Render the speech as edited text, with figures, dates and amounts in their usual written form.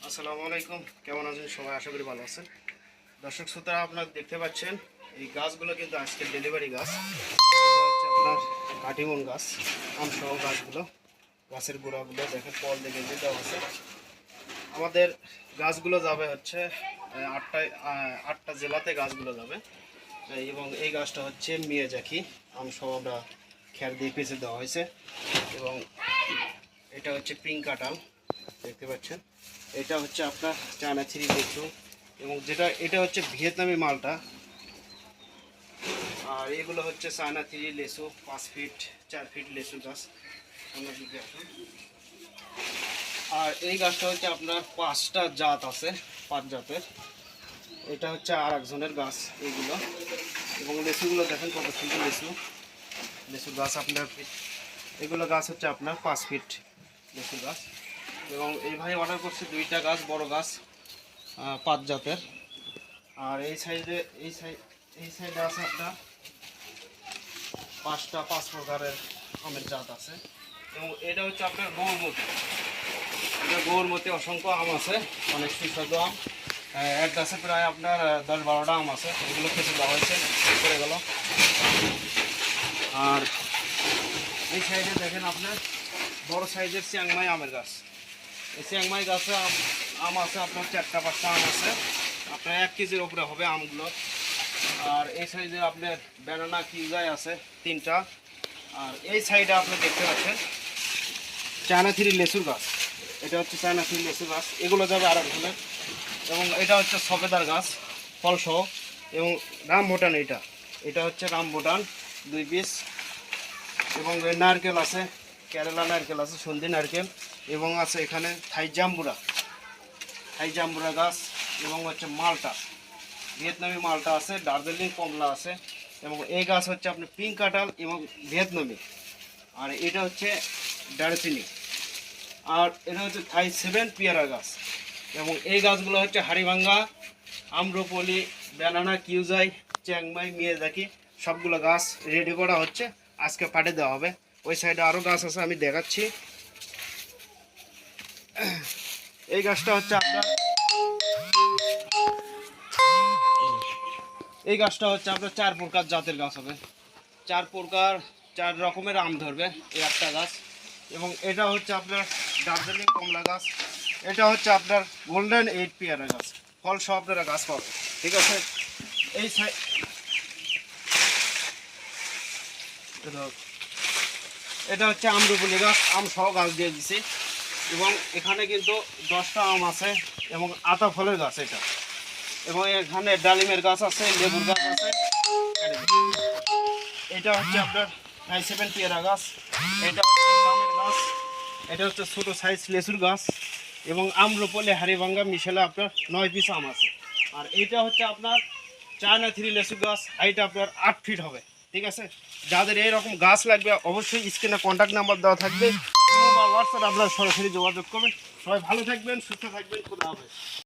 আসসালামু আলাইকুম, কেমন আছেন সবাই? আশা করি ভালো আছেন। দর্শক শ্রোতারা, আপনারা দেখতে পাচ্ছেন এই গাছগুলো কিন্তু আজকে ডেলিভারি গাছ। এটা হচ্ছে আপনার কাটিমন গাছ, আমসহ গাছগুলো, গাছের গোড়াগুলো দেখেন ফল দেখে যে দেওয়া আছে। আমাদের গাছগুলো যাবে হচ্ছে আটটা জেলাতে গাছগুলো যাবে। এবং এই গাছটা হচ্ছে মিয়াজাকি আমসহ আমরা খ্যার দিয়ে পেঁচে দেওয়া হয়েছে। এবং এটা হচ্ছে পিঙ্ক কাঁঠাল দেখতে পাচ্ছেন। এটা হচ্ছে আপনার চায়না থ্রি লেচু, এবং এটা হচ্ছে ভিয়েতনামি মালটা। আর এগুলো হচ্ছে চায়না থ্রি লেচু, 5 ফিট 4 ফিট লেচু গাছ। আর এই গাছটা হচ্ছে আপনার 5টা জাত আছে, 5 জাতের। এটা হচ্ছে আর একজনের গাছ এইগুলো। এবং লেচুগুলো দেখেন কত সুন্দর লেচুর গাছ আপনার। এগুলো গাছ হচ্ছে আপনার 5 ফিট লেচুর গাছ। এবং এই ভাই অর্ডার করছে 2টা গাছ, বড় গাছ, 5 জাতের। আর এই সাইডে আছে আপনার 5 প্রকারের আমের জাত আছে। এবং এটা হচ্ছে আপনার গৌরমতি অসংখ্য আম আছে, অনেক সুস্বাদু আম। এক গাছে প্রায় আপনার 10-12টা আম আছে, এগুলো খেতে দেওয়া হয়েছে করে গেল। আর এই সাইডে দেখেন আপনার বড় সাইজের চিয়াংমাই আমের গাছ। এই চিয়াংমাই গাছে আম আছে আপনার 4টা-5টা আম আছে, আপনার 1 কেজির উপরে হবে আমগুলো। আর এই সাইডে আপনার ব্যানানা কিউজাই আছে 3টা। আর এই সাইডে আপনি দেখতে পাচ্ছেন চায়না থ্রি লেচুর গাছ। এটা হচ্ছে চায়না থ্রি লেচুর গাছ, এগুলো যাবে আর একজনের। এবং এটা হচ্ছে সবেদার গাছ ফলসহ। এবং রামভুটান, এটা হচ্ছে রামভুটান 2 পিস। এবং নারকেল আছে, কেরালা নারকেল আছে, সন্ধি নারকেল। এবং আছে এখানে থাই জাম্বুরা গাছ। এবং হচ্ছে মালটা, ভিয়েতনামি মালটা আছে, দার্জিলিং কমলা আছে। এবং এই গাছ হচ্ছে আপনার পিঙ্ক কাঁঠাল এবং ভিয়েতনামি। আর এটা হচ্ছে দারচিনি। আর এটা হচ্ছে থাই 7 পেয়ারা গাছ। এবং এই গাছগুলো হচ্ছে Haribhanga, Amrapali, banana Kiujai, Chiang Mai, Miyazaki, সবগুলো গাছ রেডি করা হচ্ছে, আজকে পাঠিয়ে দেওয়া হবে। ওই সাইডে আরও গাছ আছে, আমি দেখাচ্ছি। এই গাছটা হচ্ছে আপনার আপনার 4 প্রকার জাতের গাছ হবে, 4 রকমের আম ধরবে এই একটা গাছ। এবং এটা হচ্ছে আপনার দার্জিলিং কমলা গাছ। এটা হচ্ছে আপনার গোল্ডেন 8 পেয়ারা গাছ, ফল সহ আপনারা গাছ পাবে, ঠিক আছে। এই সাইড এটা হচ্ছে আম্রপলি গাছ, আম সহ গাছ দিয়ে দিছি। এবং এখানে কিন্তু 10টা আম আছে এবং আতা ফলের গাছ এটা। এবং এখানে ডালিমের গাছ আছে, লেবুর গাছ আছে। এটা হচ্ছে আপনার 7 পেয়ারা গাছ। এটা হচ্ছে জামের গাছ। এটা হচ্ছে ছোটো সাইজ লেচুর গাছ। এবং আম্রপলি হাড়িভাঙ্গা মিশেলে আপনার 9 পিস আম আছে। আর এটা হচ্ছে আপনার চায়না থ্রি লেচুর গাছ, হাইট আপনার 8 ফিট হবে, ঠিক আছে। যাদের এইরকম গাছ লাগবে অবশ্যই স্ক্রিনে কন্ট্যাক্ট নাম্বার দেওয়া থাকবে, হোয়াটসঅ্যাপে আপনারা সরাসরি যোগাযোগ করবেন। সবাই ভালো থাকবেন, সুস্থ থাকবেন, খোদা হাফেজ।